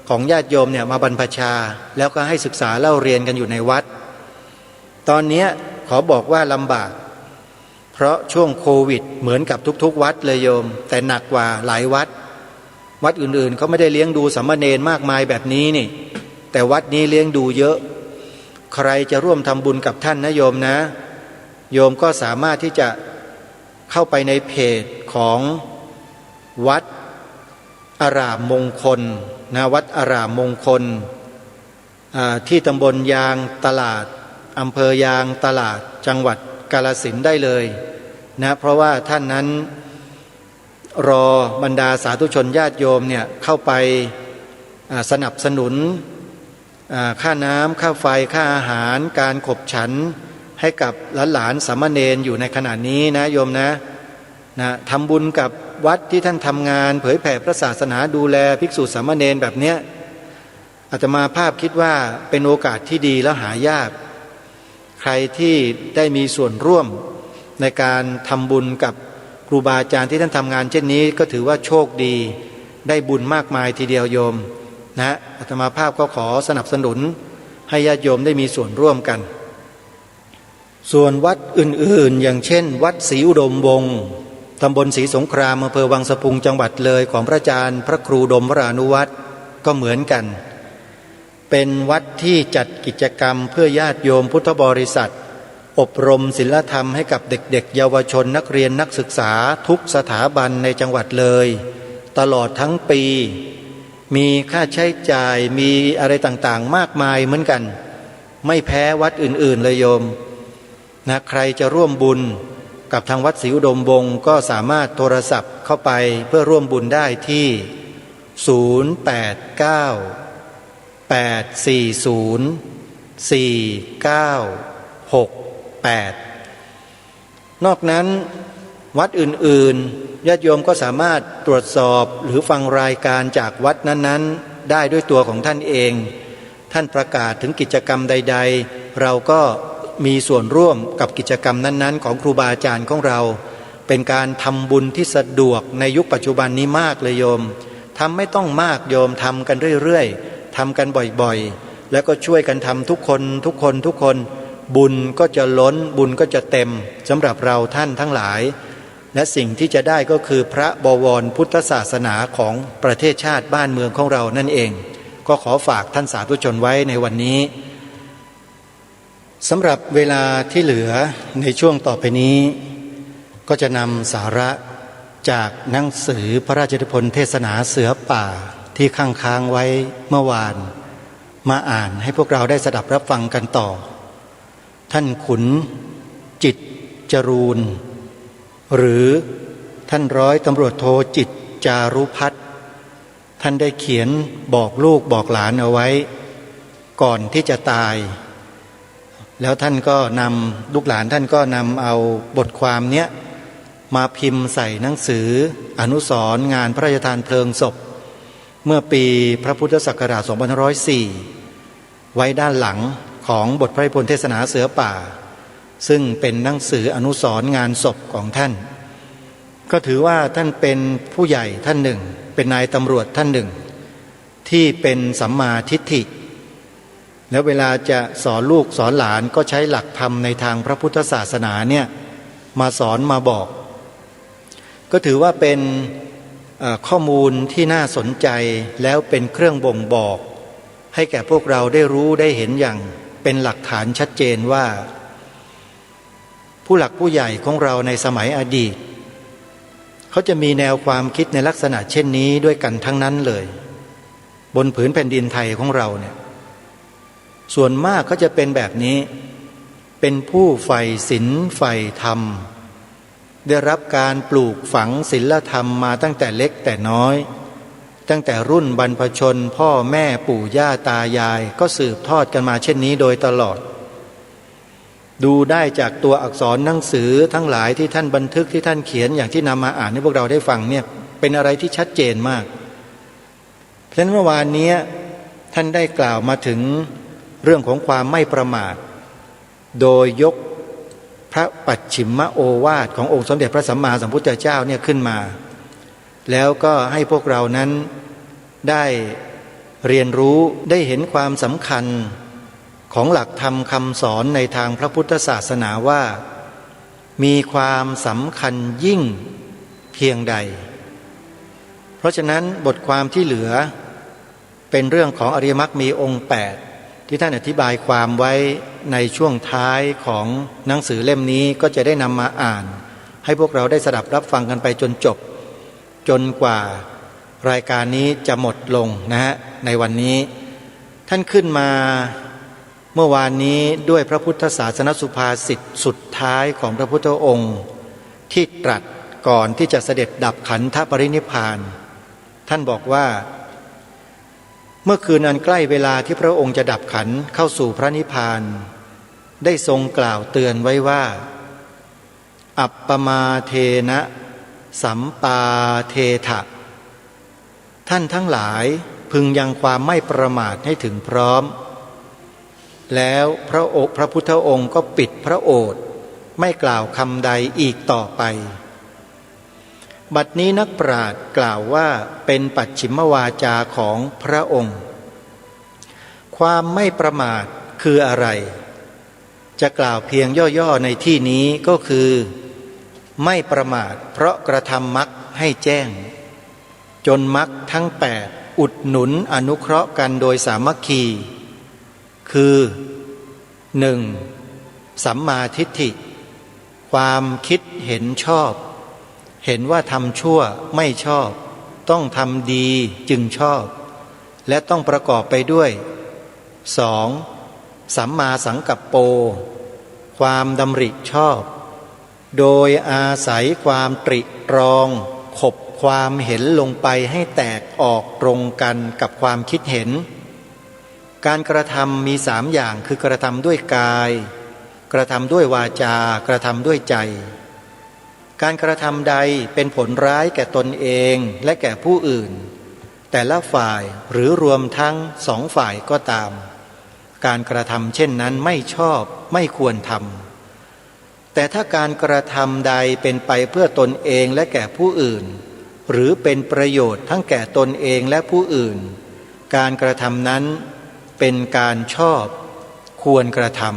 ของญาติโยมเนี่ยมาบรรพชาแล้วก็ให้ศึกษาเล่าเรียนกันอยู่ในวัดตอนนี้ขอบอกว่าลำบากเพราะช่วงโควิดเหมือนกับทุกๆวัดเลยโยมแต่หนักกว่าหลายวัดอื่นๆเขาไม่ได้เลี้ยงดูสามเณรมากมายแบบนี้นี่แต่วัดนี้เลี้ยงดูเยอะใครจะร่วมทำบุญกับท่านนะโยมนะโยมก็สามารถที่จะเข้าไปในเพจของวัดอารามมงคลนะวัดอารามมงคลที่ตำบลยางตลาดอำเภอยางตลาดจังหวัดกาฬสินธุ์ได้เลยนะเพราะว่าท่านนั้นรอบรรดาสาธุชนญาติโยมเนี่ยเข้าไปสนับสนุนค่าน้ำค่าไฟค่าอาหารการขบฉันให้กับหลานสามเณรอยู่ในขณะนี้นะโยมนะทำบุญกับวัดที่ท่านทำงานเผยแผ่พระศาสนาดูแลภิกษุสามเณรแบบเนี้ยอาตมาภาพคิดว่าเป็นโอกาสที่ดีและหายากใครที่ได้มีส่วนร่วมในการทำบุญกับครูบาอาจารย์ที่ท่านทำงานเช่นนี้ก็ถือว่าโชคดีได้บุญมากมายทีเดียวโยมนะอาตมาภาพก็ขอสนับสนุนให้ญาติโยมได้มีส่วนร่วมกันส่วนวัดอื่นๆอย่างเช่นวัดศรีอุดมวงศ์ตำบลศรีสงครามอำเภอวังสะพุงจังหวัดเลยของพระอาจารย์พระครูดมวรานุวัตรก็เหมือนกันเป็นวัดที่จัดกิจกรรมเพื่อญาติโยมพุทธบริษัทอบรมศีลธรรมให้กับเด็กๆเยาวชนนักเรียนนักศึกษาทุกสถาบันในจังหวัดเลยตลอดทั้งปีมีค่าใช้จ่ายมีอะไรต่างๆมากมายเหมือนกันไม่แพ้วัดอื่นๆเลยโยมนะใครจะร่วมบุญกับทางวัดศรีอุดมวงศ์ก็สามารถโทรศัพท์เข้าไปเพื่อร่วมบุญได้ที่0894049668นอกนั้นวัดอื่นๆญาติโยมก็สามารถตรวจสอบหรือฟังรายการจากวัดนั้นๆได้ด้วยตัวของท่านเองท่านประกาศถึงกิจกรรมใดๆเราก็มีส่วนร่วมกับกิจกรรมนั้นๆของครูบาอาจารย์ของเราเป็นการทำบุญที่สะดวกในยุคปัจจุบันนี้มากเลยโยมทำไม่ต้องมากโยมทำกันเรื่อยๆทำกันบ่อยๆแล้วก็ช่วยกันทำทุกคนบุญก็จะล้นบุญก็จะเต็มสำหรับเราท่านทั้งหลายและสิ่งที่จะได้ก็คือพระบวรพุทธศาสนาของประเทศชาติบ้านเมืองของเรานั่นเองก็ขอฝากท่านสาธุชนไว้ในวันนี้สำหรับเวลาที่เหลือในช่วงต่อไปนี้ก็จะนำสาระจากหนังสือพระราชนิพนธ์เทศนาเสือป่าที่ค้างไว้เมื่อวาน มาอ่านให้พวกเราได้สดับรับฟังกันต่อท่านขุนจิตจรูนหรือท่านร้อยตำรวจโทจิตจารุพัฒน์ท่านได้เขียนบอกลูกบอกหลานเอาไว้ก่อนที่จะตายแล้วท่านก็นำลูกหลานท่านก็นำเอาบทความเนี้ยมาพิมพ์ใส่หนังสืออนุสรณ์งานพระราชทานเพลิงศพเมื่อปีพระพุทธศักราช 2504 ไว้ด้านหลังของบทพระนิพนธ์เทศนาเสือป่าซึ่งเป็นหนังสืออนุสรณ์งานศพของท่านก็ถือว่าท่านเป็นผู้ใหญ่ท่านหนึ่งเป็นนายตำรวจท่านหนึ่งที่เป็นสัมมาทิฏฐิแล้วเวลาจะสอนลูกสอนหลานก็ใช้หลักธรรมในทางพระพุทธศาสนาเนี่ยมาสอนมาบอกก็ถือว่าเป็นข้อมูลที่น่าสนใจแล้วเป็นเครื่องบ่งบอกให้แก่พวกเราได้รู้ได้เห็นอย่างเป็นหลักฐานชัดเจนว่าผู้หลักผู้ใหญ่ของเราในสมัยอดีตเขาจะมีแนวความคิดในลักษณะเช่นนี้ด้วยกันทั้งนั้นเลยบนผืนแผ่นดินไทยของเราเนี่ยส่วนมากก็จะเป็นแบบนี้เป็นผู้ใฝ่ศีลใฝ่ธรรมได้รับการปลูกฝังศีลธรรมมาตั้งแต่เล็กแต่น้อยตั้งแต่รุ่นบรรพชนพ่อแม่ปู่ย่าตายายก็สืบทอดกันมาเช่นนี้โดยตลอดดูได้จากตัวอักษรหนังสือทั้งหลายที่ท่านบันทึกที่ท่านเขียนอย่างที่นำมาอ่านให้พวกเราได้ฟังเนี่ยเป็นอะไรที่ชัดเจนมากเพราะฉะนั้นเมื่อวานนี้ท่านได้กล่าวมาถึงเรื่องของความไม่ประมาทโดยยกพระปัจฉิมโอวาทขององค์สมเด็จพระสัมมาสัมพุทธเจ้าเนี่ยขึ้นมาแล้วก็ให้พวกเรานั้นได้เรียนรู้ได้เห็นความสำคัญของหลักธรรมคำสอนในทางพระพุทธศาสนาว่ามีความสำคัญยิ่งเพียงใดเพราะฉะนั้นบทความที่เหลือเป็นเรื่องของอริยมรรคมีองค์8ที่ท่านอธิบายความไว้ในช่วงท้ายของหนังสือเล่มนี้ก็จะได้นำมาอ่านให้พวกเราได้สดับรับฟังกันไปจนจบจนกว่ารายการนี้จะหมดลงนะฮะในวันนี้ท่านขึ้นมาเมื่อวานนี้ด้วยพระพุทธศาสนสุภาษิตสุดท้ายของพระพุทธองค์ที่ตรัสก่อนที่จะเสด็จดับขันธปรินิพพานท่านบอกว่าเมื่อคืนอันใกล้เวลาที่พระองค์จะดับขันเข้าสู่พระนิพพานได้ทรงกล่าวเตือนไว้ว่าอัปปมาเทนะสัมปาเทถะท่านทั้งหลายพึงยังความไม่ประมาทให้ถึงพร้อมแล้วพระพุทธองค์ก็ปิดพระโอษฐ์ไม่กล่าวคำใดอีกต่อไปบัดนี้นักปราชญ์กล่าวว่าเป็นปัจฉิมวาจาของพระองค์ความไม่ประมาทคืออะไรจะกล่าวเพียงย่อๆในที่นี้ก็คือไม่ประมาทเพราะกระทำมรรคให้แจ้งจนมรรคทั้ง8อุดหนุนอนุเคราะห์กันโดยสามัคคีคือ 1. สัมมาทิฏฐิความคิดเห็นชอบเห็นว่าทำชั่วไม่ชอบต้องทำดีจึงชอบและต้องประกอบไปด้วย 2. สัมมาสังกัปโปความดำริชอบโดยอาศัยความตริตรองขบความเห็นลงไปให้แตกออกตรงกันกับความคิดเห็นการกระทำมี3อย่างคือกระทำด้วยกายกระทำด้วยวาจากระทำด้วยใจการกระทำใดเป็นผลร้ายแก่ตนเองและแก่ผู้อื่นแต่ละฝ่ายหรือรวมทั้ง2 ฝ่ายก็ตามการกระทำเช่นนั้นไม่ชอบไม่ควรทำแต่ถ้าการกระทำใดเป็นไปเพื่อตนเองและแก่ผู้อื่นหรือเป็นประโยชน์ทั้งแก่ตนเองและผู้อื่นการกระทำนั้นเป็นการชอบควรกระทำ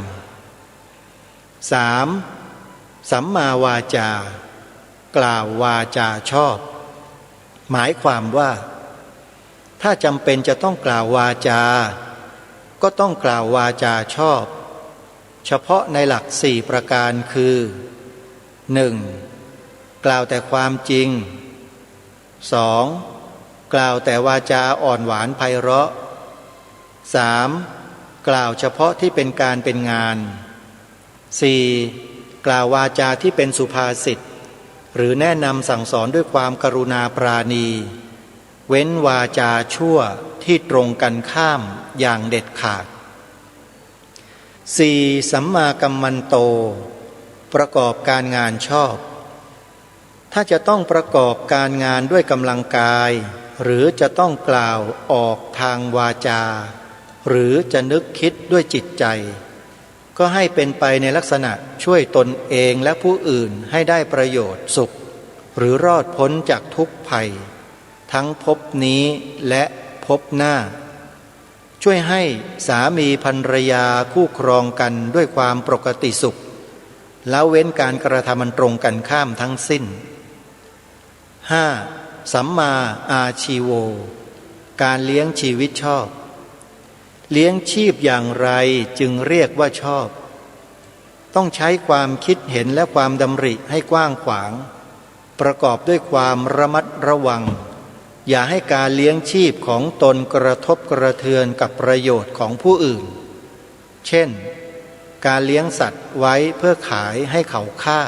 3. สัมมาวาจากล่าววาจาชอบหมายความว่าถ้าจำเป็นจะต้องกล่าววาจาก็ต้องกล่าววาจาชอบเฉพาะในหลัก4ประการคือ 1. กล่าวแต่ความจริง 2. กล่าวแต่วาจาอ่อนหวานไพเราะ 3. กล่าวเฉพาะที่เป็นการเป็นงาน 4. กล่าววาจาที่เป็นสุภาษิตหรือแนะนำสั่งสอนด้วยความกรุณาปราณี เว้นวาจาชั่วที่ตรงกันข้ามอย่างเด็ดขาด 4. สัมมากัมมันโตประกอบการงานชอบถ้าจะต้องประกอบการงานด้วยกำลังกายหรือจะต้องกล่าวออกทางวาจาหรือจะนึกคิดด้วยจิตใจก็ให้เป็นไปในลักษณะช่วยตนเองและผู้อื่นให้ได้ประโยชน์สุขหรือรอดพ้นจากทุกข์ภัยทั้งภพนี้และภพหน้าช่วยให้สามีภรรยาคู่ครองกันด้วยความปกติสุขแล้วเว้นการกระทำมันตรงกันข้ามทั้งสิ้น 5. สัมมาอาชีโวการเลี้ยงชีวิตชอบเลี้ยงชีพอย่างไรจึงเรียกว่าชอบต้องใช้ความคิดเห็นและความดำริให้กว้างขวางประกอบด้วยความระมัดระวังอย่าให้การเลี้ยงชีพของตนกระทบกระเทือนกับประโยชน์ของผู้อื่นเช่นการเลี้ยงสัตว์ไว้เพื่อขายให้เขาฆ่า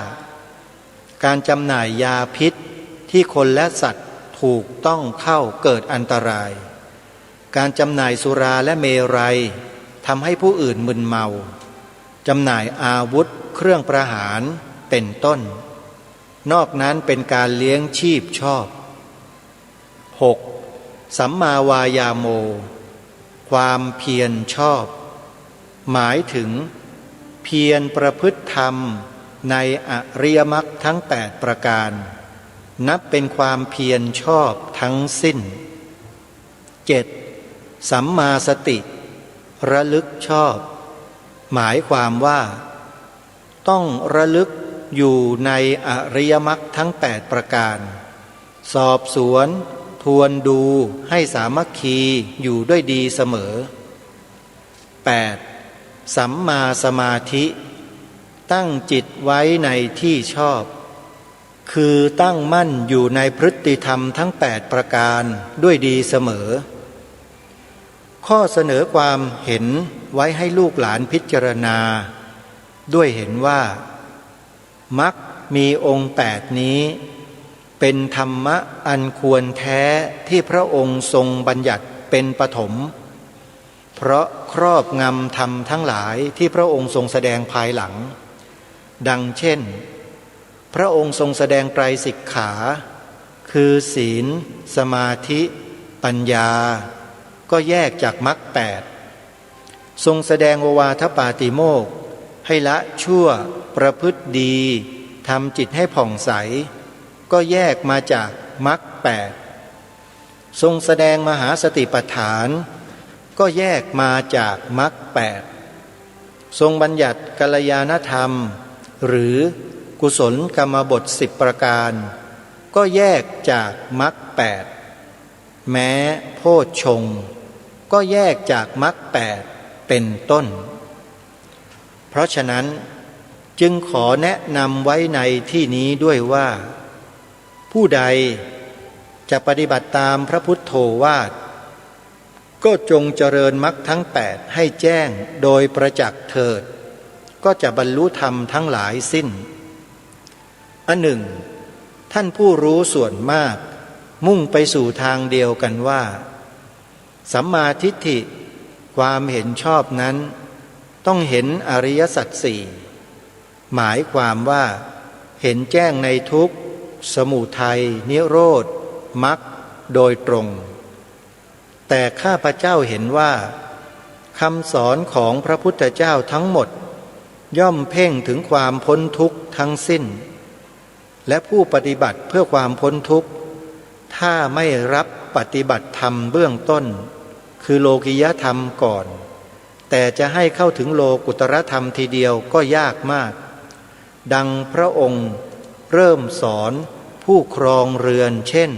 การจำหน่ายยาพิษที่คนและสัตว์ถูกต้องเข้าเกิดอันตรายการจำหน่ายสุราและเมรัยทำให้ผู้อื่นมึนเมาจำหน่ายอาวุธเครื่องประหารเป็นต้นนอกนั้นเป็นการเลี้ยงชีพชอบ 6. สัมมาวายาโมความเพียรชอบหมายถึงเพียรประพฤติธรรมในอริยมรรคทั้ง8ประการนับเป็นความเพียรชอบทั้งสิ้น 7. สัมมาสติระลึกชอบหมายความว่าต้องระลึกอยู่ในอริยมรรคทั้ง8ประการสอบสวนทวนดูให้สามัคคีอยู่ด้วยดีเสมอ 8. สัมมาสมาธิตั้งจิตไว้ในที่ชอบคือตั้งมั่นอยู่ในพฤติธรรมทั้ง8ประการด้วยดีเสมอข้อเสนอความเห็นไว้ให้ลูกหลานพิจารณาด้วยเห็นว่ามรรคมีองค์8นี้เป็นธรรมะอันควรแท้ที่พระองค์ทรงบัญญัติเป็นปฐมเพราะครอบงำธรรมทั้งหลายที่พระองค์ทรงแสดงภายหลังดังเช่นพระองค์ทรงแสดงไตรสิกขาคือศีลสมาธิปัญญาก็แยกจากมรรค8ทรงแสดงโอวาทปาติโมกข์ให้ละชั่วประพฤติดีทำจิตให้ผ่องใสก็แยกมาจากมรรค8ทรงแสดงมหาสติปัฏฐานก็แยกมาจากมรรค8ทรงบัญญัติกัลยาณธรรมหรือกุศลกรรมบท10ประการก็แยกจากมรรค8แม้โพชฌงค์ก็แยกจากมรรค8เป็นต้นเพราะฉะนั้นจึงขอแนะนำไว้ในที่นี้ด้วยว่าผู้ใดจะปฏิบัติตามพระพุทโธวาทก็จงเจริญมรรคทั้ง8ให้แจ้งโดยประจักษ์เถิดก็จะบรรลุธรรมทั้งหลายสิ้นอันหนึ่งท่านผู้รู้ส่วนมากมุ่งไปสู่ทางเดียวกันว่าสัมมาทิฏฐิความเห็นชอบนั้นต้องเห็นอริยสัจสี่หมายความว่าเห็นแจ้งในทุกข์สมุทัยนิโรธมรรคโดยตรงแต่ข้าพเจ้าเห็นว่าคำสอนของพระพุทธเจ้าทั้งหมดย่อมเพ่งถึงความพ้นทุกข์ทั้งสิ้นและผู้ปฏิบัติเพื่อความพ้นทุกข์ถ้าไม่รับปฏิบัติธรรมเบื้องต้นคือโลกิยธรรมก่อนแต่จะให้เข้าถึงโลกุตรธรรมทีเดียวก็ยากมากดังพระองค์เริ่มสอนผู้ครองเรือนเช่น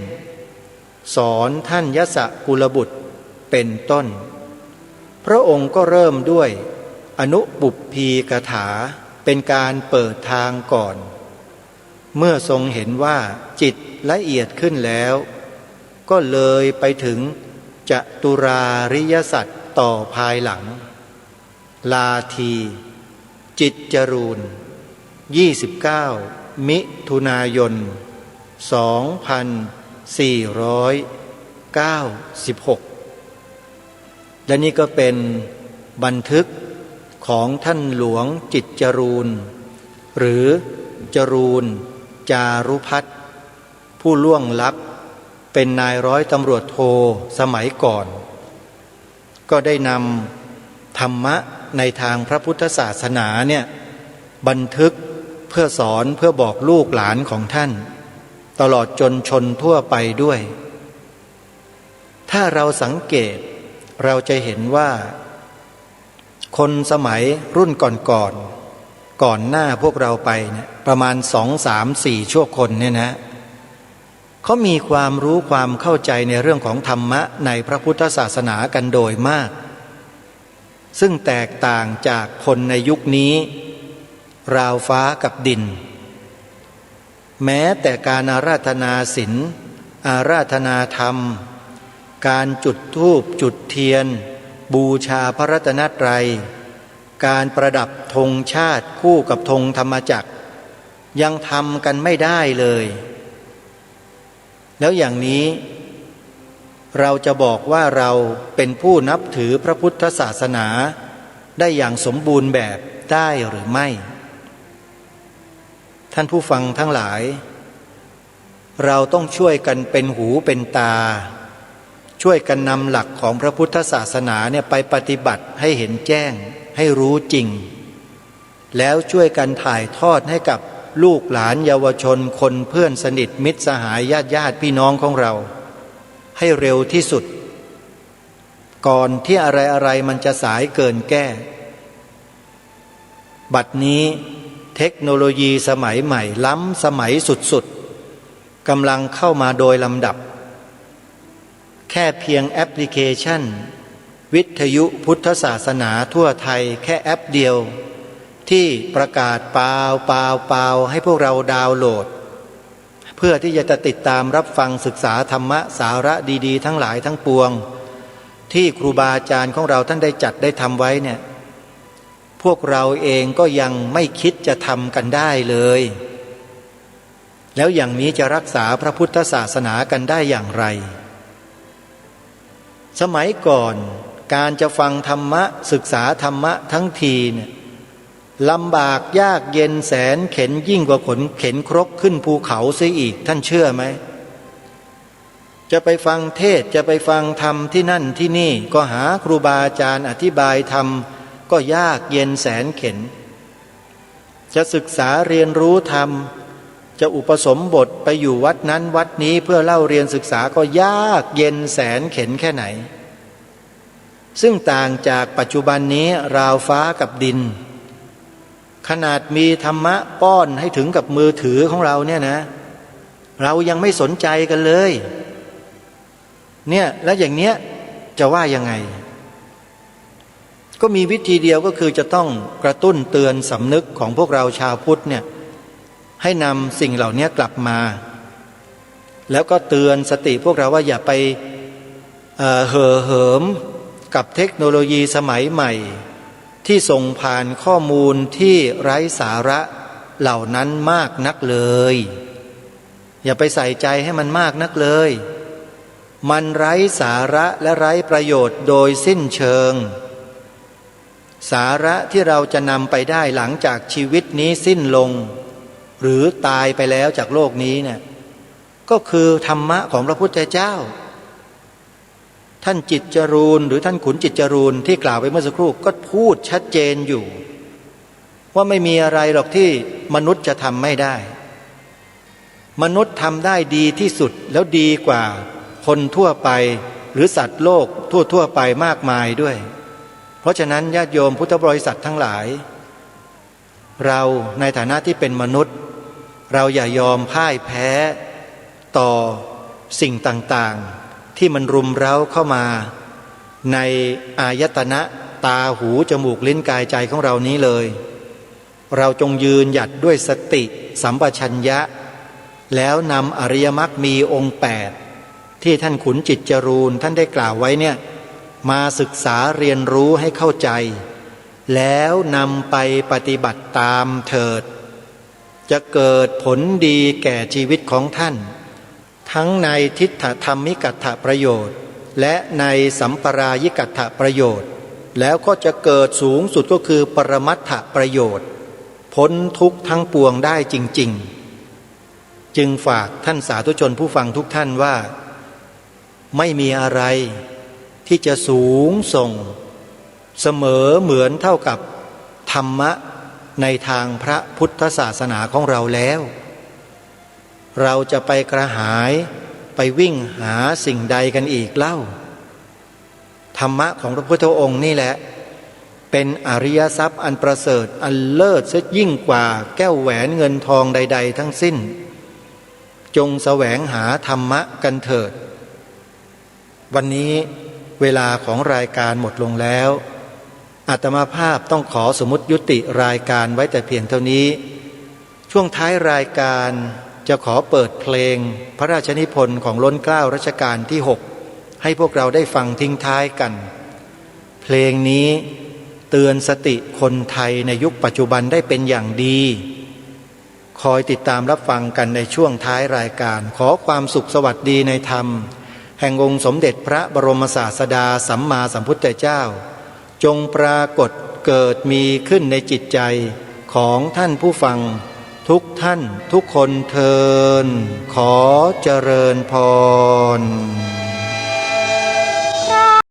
สอนท่านยสกุลบุตรเป็นต้นพระองค์ก็เริ่มด้วยอนุบุพพีกถาเป็นการเปิดทางก่อนเมื่อทรงเห็นว่าจิตละเอียดขึ้นแล้วก็เลยไปถึงจตุราริยสัจ ต่อภายหลังลาทีจิตจรูน29 มิถุนายน 2496และนี่ก็เป็นบันทึกของท่านหลวงจิตจรูนหรือจรูนจารุพัฒน์ผู้ล่วงลับเป็นนายร้อยตำรวจโทสมัยก่อนก็ได้นำธรรมะในทางพระพุทธศาสนาเนี่ยบันทึกเพื่อสอนเพื่อบอกลูกหลานของท่านตลอดจนชนทั่วไปด้วยถ้าเราสังเกตเราจะเห็นว่าคนสมัยรุ่นก่อนหน้าพวกเราไปเนี่ยประมาณ2, 3, 4ชั่วคนเนี่ยนะเขามีความรู้ความเข้าใจในเรื่องของธรรมะในพระพุทธศาสนากันโดยมากซึ่งแตกต่างจากคนในยุคนี้ราวฟ้ากับดินแม้แต่การอาราธนาศีลอาราธนาธรรมการจุดธูปจุดเทียนบูชาพระรัตนตรัยการประดับธงชาติคู่กับธงธรรมจักรยังทำกันไม่ได้เลยแล้วอย่างนี้เราจะบอกว่าเราเป็นผู้นับถือพระพุทธศาสนาได้อย่างสมบูรณ์แบบได้หรือไม่ท่านผู้ฟังทั้งหลายเราต้องช่วยกันเป็นหูเป็นตาช่วยกันนำหลักของพระพุทธศาสนาเนี่ยไปปฏิบัติให้เห็นแจ้งให้รู้จริงแล้วช่วยกันถ่ายทอดให้กับลูกหลานเยาวชนคนเพื่อนสนิทมิตรสหายญาติพี่น้องของเราให้เร็วที่สุดก่อนที่อะไรมันจะสายเกินแก้บัดนี้เทคโนโลยีสมัยใหม่ล้ำสมัยสุดๆกำลังเข้ามาโดยลำดับแค่เพียงแอปพลิเคชันวิทยุพุทธศาสนาทั่วไทยแค่แอปเดียวที่ประกาศเปล่าให้พวกเราดาวน์โหลดเพื่อที่จะติดตามรับฟังศึกษาธรรมะสาระดีๆทั้งหลายทั้งปวงที่ครูบาอาจารย์ของเราท่านได้จัดได้ทำไว้เนี่ยพวกเราเองก็ยังไม่คิดจะทำกันได้เลยแล้วอย่างนี้จะรักษาพระพุทธศาสนากันได้อย่างไรสมัยก่อนการจะฟังธรรมะศึกษาธรรมะทั้งทีเนี่ยลำบากยากเย็นแสนเข็ญยิ่งกว่าขนเข็นครกขึ้นภูเขาเสียอีกท่านเชื่อไหมจะไปฟังเทศจะไปฟังธรรมที่นั่นที่นี่ก็หาครูบาอาจารย์อธิบายธรรมก็ยากเย็นแสนเข็ญจะศึกษาเรียนรู้ธรรมจะอุปสมบทไปอยู่วัดนั้นวัดนี้เพื่อเล่าเรียนศึกษาก็ยากเย็นแสนเข็ญแค่ไหนซึ่งต่างจากปัจจุบันนี้ราวฟ้ากับดินขนาดมีธรรมะป้อนให้ถึงกับมือถือของเราเนี่ยนะเรายังไม่สนใจกันเลยเนี่ยแล้วอย่างเนี้ยจะว่ายังไงก็มีวิธีเดียวก็คือจะต้องกระตุ้นเตือนสำนึกของพวกเราชาวพุทธเนี่ยให้นำสิ่งเหล่านี้กลับมาแล้วก็เตือนสติพวกเราว่าอย่าไปเห่อเหิมกับเทคโนโลยีสมัยใหม่ที่ส่งผ่านข้อมูลที่ไร้สาระเหล่านั้นมากนักเลยอย่าไปใส่ใจให้มันมากนักเลยมันไร้สาระและไร้ประโยชน์โดยสิ้นเชิงสาระที่เราจะนำไปได้หลังจากชีวิตนี้สิ้นลงหรือตายไปแล้วจากโลกนี้เนี่ยก็คือธรรมะของพระพุทธเจ้าท่านจิตจรูนหรือท่านขุนจิตจรูนที่กล่าวไปเมื่อสักครู่ก็พูดชัดเจนอยู่ว่าไม่มีอะไรหรอกที่มนุษย์จะทำไม่ได้มนุษย์ทำได้ดีที่สุดแล้วดีกว่าคนทั่วไปหรือสัตว์โลกทั่วไปมากมายด้วยเพราะฉะนั้นญาติโยมพุทธบริษัททั้งหลายเราในฐานะที่เป็นมนุษย์เราอย่ายอมพ่ายแพ้ต่อสิ่งต่างๆที่มันรุมเร้าเข้ามาในอายตนะตาหูจมูกลิ้นกายใจของเรานี้เลยเราจงยืนหยัดด้วยสติสัมปชัญญะแล้วนำอริยมรรคมีองค์8ที่ท่านขุนจิตจรูนท่านได้กล่าวไว้เนี่ย มาศึกษาเรียนรู้ให้เข้าใจแล้วนำไปปฏิบัติตามเถิดจะเกิดผลดีแก่ชีวิตของท่านทั้งในทิฏฐธรรมิกัตถประโยชน์และในสัมปรายิกัตถประโยชน์แล้วก็จะเกิดสูงสุดก็คือปรมัตถประโยชน์พ้นทุกข์ทั้งปวงได้จริงๆจึงฝากท่านสาธุชนผู้ฟังทุกท่านว่าไม่มีอะไรที่จะสูงส่งเสมอเหมือนเท่ากับธรรมะในทางพระพุทธศาสนาของเราแล้วเราจะไปกระหายไปวิ่งหาสิ่งใดกันอีกเล่าธรรมะของพระพุทธองค์นี่แหละเป็นอริยทรัพย์อันประเสริฐอันเลิศซะยิ่งกว่าแก้วแหวนเงินทองใดๆทั้งสิ้นจงแสวงหาธรรมะกันเถิดวันนี้เวลาของรายการหมดลงแล้วอาตมาภาพต้องขอสมมุติยุติรายการไว้แต่เพียงเท่านี้ช่วงท้ายรายการจะขอเปิดเพลงพระราชนิพนธ์ของล้นเกล้ารัชกาลที่6ให้พวกเราได้ฟังทิ้งท้ายกันเพลงนี้เตือนสติคนไทยในยุคปัจจุบันได้เป็นอย่างดีคอยติดตามรับฟังกันในช่วงท้ายรายการขอความสุขสวัสดีในธรรมแห่งองค์สมเด็จพระบรมศาสดาสัมมาสัมพุทธเจ้าจงปรากฏเกิดมีขึ้นในจิตใจของท่านผู้ฟังทุกท่านทุกคนเทินขอเจริญพร